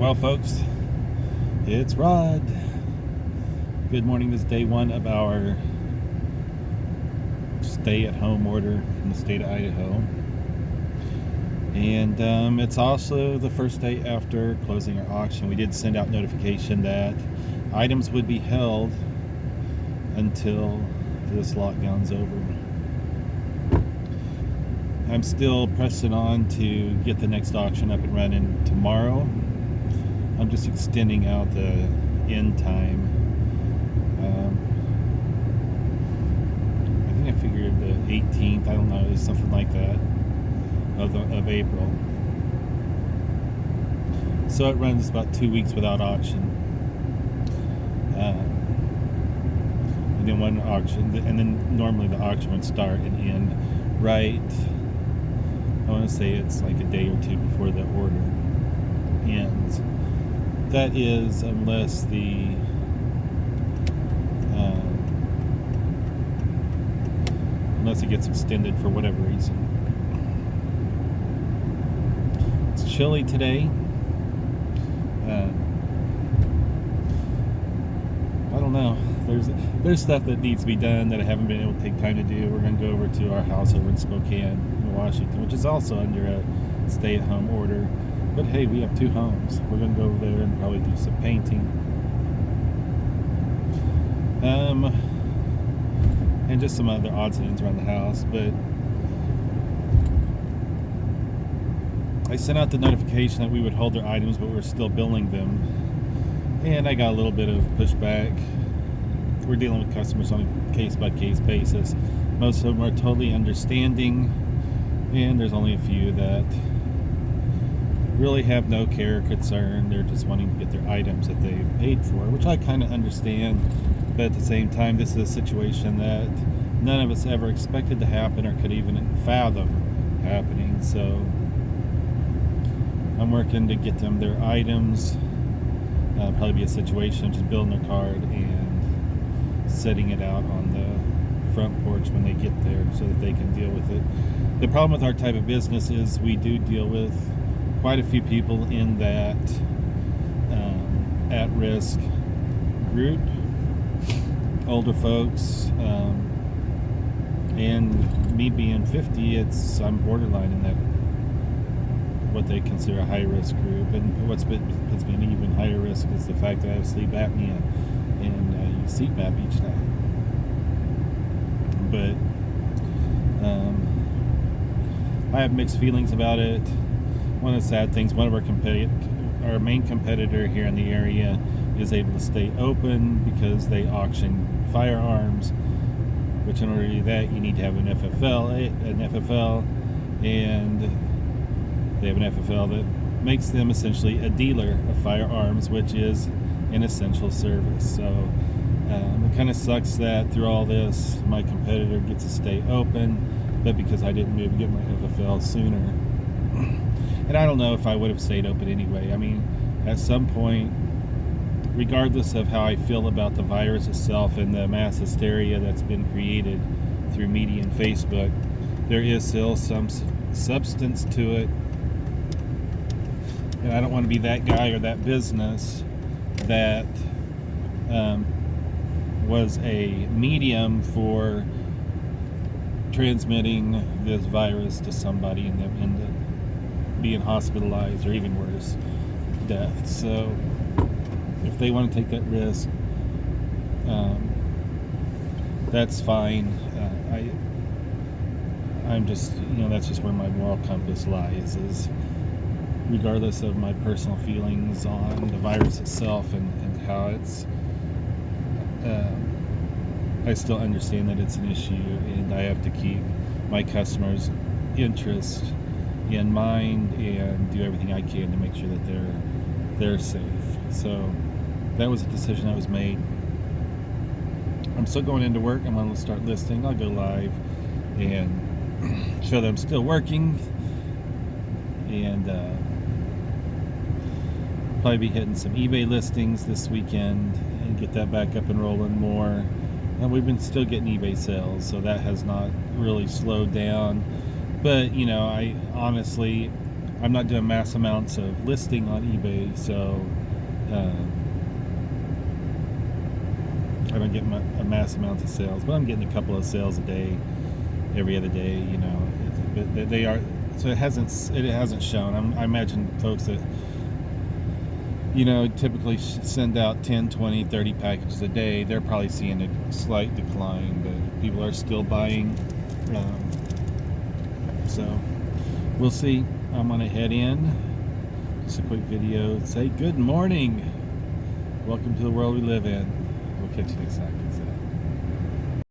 Well, folks, it's Rod. Good morning. This is day one of our stay-at-home order in the state of Idaho. And it's also the first day after closing our auction. We did send out notification that items would be held until this lockdown's over. I'm still pressing on to get the next auction up and running tomorrow. I'm just extending out the end time. I think I figured the 18th, I don't know, something like that, of April. So it runs about 2 weeks without auction. And then one auction, and then normally the auction would start and end right, I want to say it's like a day or two before the order ends. That is, unless it gets extended for whatever reason. It's chilly today. I don't know. There's stuff that needs to be done that I haven't been able to take time to do. We're going to go over to our house over in Spokane, Washington, which is also under a stay-at-home order. But hey, we have two homes. We're going to go over there and probably do some painting. And just some other odds and ends around the house. But I sent out the notification that we would hold their items, but we're still billing them. And I got a little bit of pushback. We're dealing with customers on a case-by-case basis. Most of them are totally understanding, and there's only a few that really have no care or concern. They're just wanting to get their items that they've paid for, which I kind of understand. But at the same time, this is a situation that none of us ever expected to happen or could even fathom happening. So I'm working to get them their items. Probably be a situation of just building their card and setting it out on the front porch when they get there so that they can deal with it. The problem with our type of business is we do deal with quite a few people in that at-risk group, older folks, and me being 50, I'm borderline in that, what they consider a high-risk group. And what's been even higher risk is the fact that I have sleep apnea and use CPAP each night. But I have mixed feelings about it. One of the sad things, one of our main competitor here in the area is able to stay open because they auction firearms, which in order to do that you need to have an FFL, and they have an FFL that makes them essentially a dealer of firearms, which is an essential service. So it kind of sucks that through all this my competitor gets to stay open, but because I didn't move to get my FFL sooner, and I don't know if I would have stayed open anyway. I mean, at some point, regardless of how I feel about the virus itself and the mass hysteria that's been created through media and Facebook, there is still some substance to it. And I don't want to be that guy or that business that was a medium for transmitting this virus to somebody and being hospitalized or even worse, death. So if they want to take that risk, that's fine. I'm just, that's just where my moral compass lies, is regardless of my personal feelings on the virus itself and how it's, I still understand that it's an issue, and I have to keep my customers' interest in mind and do everything I can to make sure that they're safe. So that was a decision that was made. I'm still going into work. I'm going to start listing. I'll go live and show that I'm still working, and probably be hitting some eBay listings this weekend and get that back up and rolling more. And we've been still getting eBay sales, so that has not really slowed down. But I honestly, I'm not doing mass amounts of listing on eBay, so I don't get a mass amounts of sales, but I'm getting a couple of sales a day, every other day. You know, they are. So it hasn't shown. I imagine folks that, you know, typically send out 10, 20, 30 packages a day, they're probably seeing a slight decline, but people are still buying. So we'll see. I'm gonna head in. Just a quick video. Say good morning. Welcome to the world we live in. We'll catch you next time.